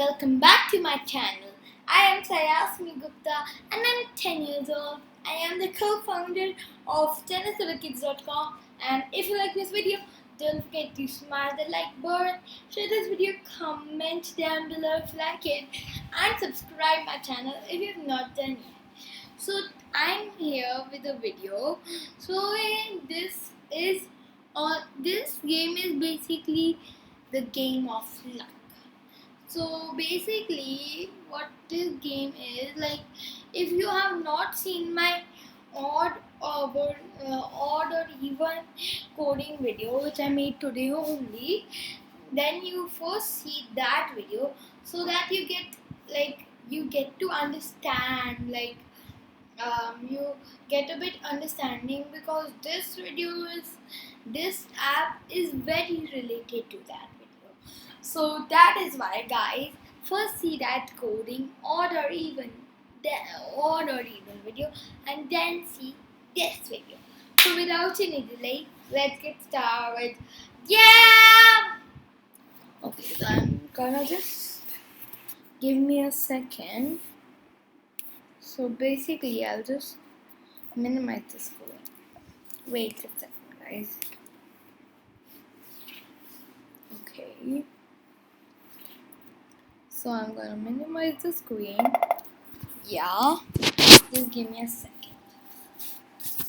welcome back to my channel. I am Saiasmi Gupta and I'm 10 years old. I am the co-founder of tennisolokids.com, and if you like this video, don't forget to smash the like button, share this video, comment down below if you like it, and subscribe my channel if you have not done yet. So I'm here with a video. So this game is basically the game of luck. So basically, what this game is like, if you have not seen my odd odd or even coding video which I made today only, then you first see that video so that you get to understand you get a bit understanding, because this app is very related to that video. So that is why, guys, first see that coding odd or even video, and then see this video. So without any delay, let's get started. Yeah. Okay, so I'm gonna just give me a second. So basically, I'll just minimize the screen. Wait a second, guys. Okay. So I'm gonna minimize the screen. Yeah. Just give me a second.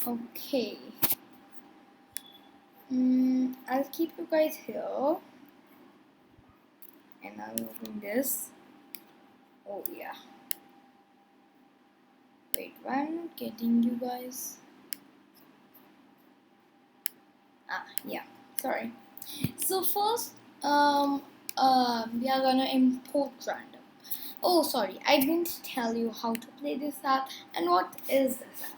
Okay. I'll keep you guys here. And I'll open this. Oh yeah. Wait, why am I not getting you guys? Yeah, sorry. So first, we are gonna import random. Oh, sorry, I didn't tell you how to play this app and what is this app.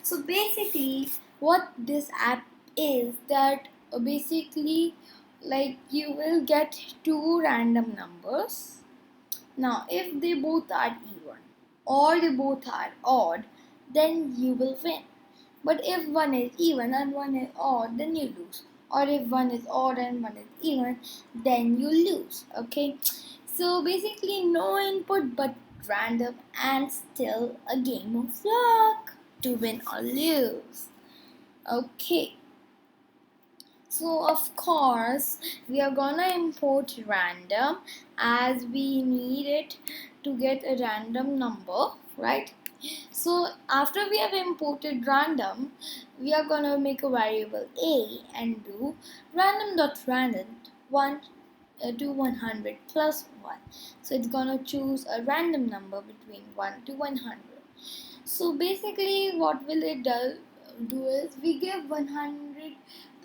So basically, what this app is that basically, like, you will get two random numbers. Now, if they both are even or they both are odd, then you will win. But if one is even and one is odd, then you lose. Or if one is odd and one is even, then you lose. Okay? So basically, no input but random, and still a game of luck to win or lose. Okay. So of course, we are gonna import random, as we need it to get a random number, right? So after we have imported random, we are gonna make a variable a and do random.random 1 to 100 plus 1. So it's gonna choose a random number between 1 to 100. So basically, what will it do is we give 100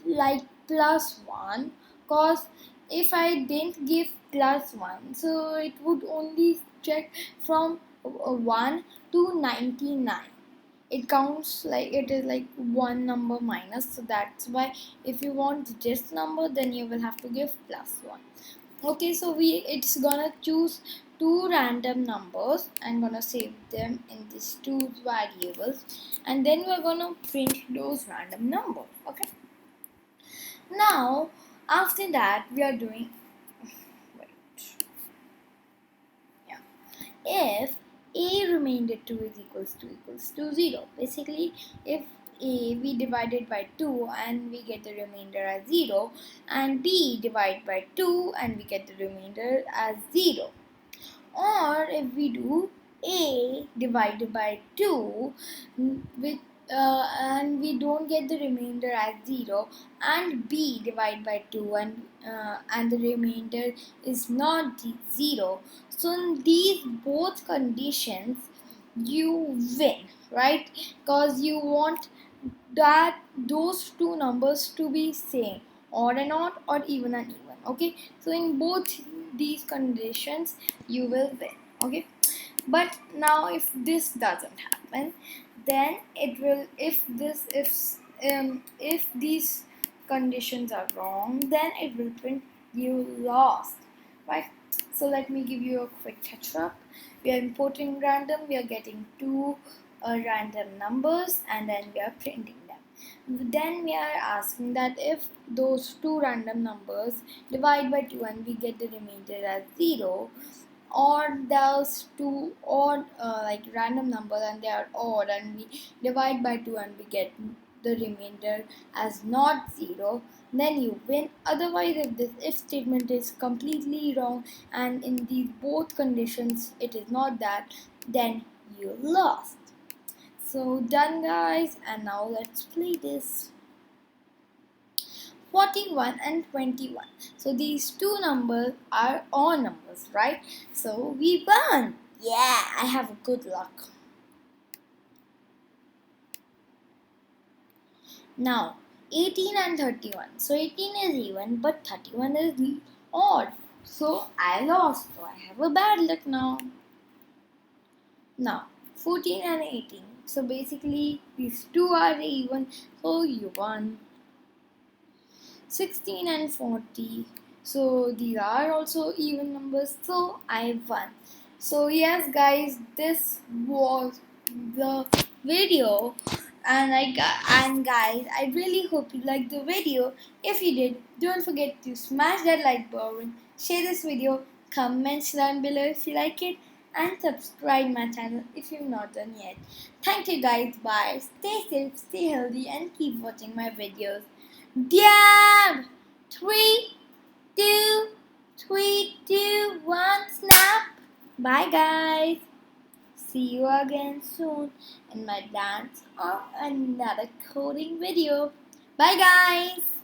like plus 1, cause if I didn't give plus 1, so it would only check from 1 to 99. It counts like it is like one number minus, so that's why if you want this number, then you will have to give plus 1. Okay, so it's gonna choose two random numbers and gonna save them in these two variables, and then we're gonna print those random numbers. Okay, now after that we are doing if a remainder 2 is equals to 0. Basically, if a we divide it by 2 and we get the remainder as 0, and b divide by 2 and we get the remainder as 0. Or if we do a divided by 2 with and we don't get the remainder as 0, and b divided by 2 and the remainder is not 0. So in these both conditions you win, right? Because you want that those two numbers to be same, odd and odd or even and even. Okay, so in both these conditions you will win. Okay, but now if this doesn't happen, then it will if these conditions are wrong, then it will print you lost, right? So let me give you a quick catch up. We are importing random, we are getting two random numbers, and then we are printing them. Then we are asking that if those two random numbers divide by 2 and we get the remainder as 0, or those two odd like random numbers and they are odd and we divide by 2 and we get the remainder as not 0, then you win. Otherwise, if this if statement is completely wrong and in these both conditions it is not that, then you lost. So done guys, and now let's play this. 41 and 21. So these two numbers are odd numbers, right? So we won. Yeah, I have a good luck. Now 18 and 31. So 18 is even, but 31 is odd. So I lost. So I have a bad luck now. Now 14 and 18. So basically these two are even. So you won. 16 and 40. So these are also even numbers. So I won. So yes guys, this was the video and guys, I really hope you liked the video. If you did, don't forget to smash that like button, share this video, comment down below if you like it, and subscribe my channel if you've not done yet. Thank you guys, bye. Stay safe, stay healthy, and keep watching my videos. Damn! 3, 2, 3, 2, 1, snap! Bye guys! See you again soon in my dance or another coding video. Bye guys!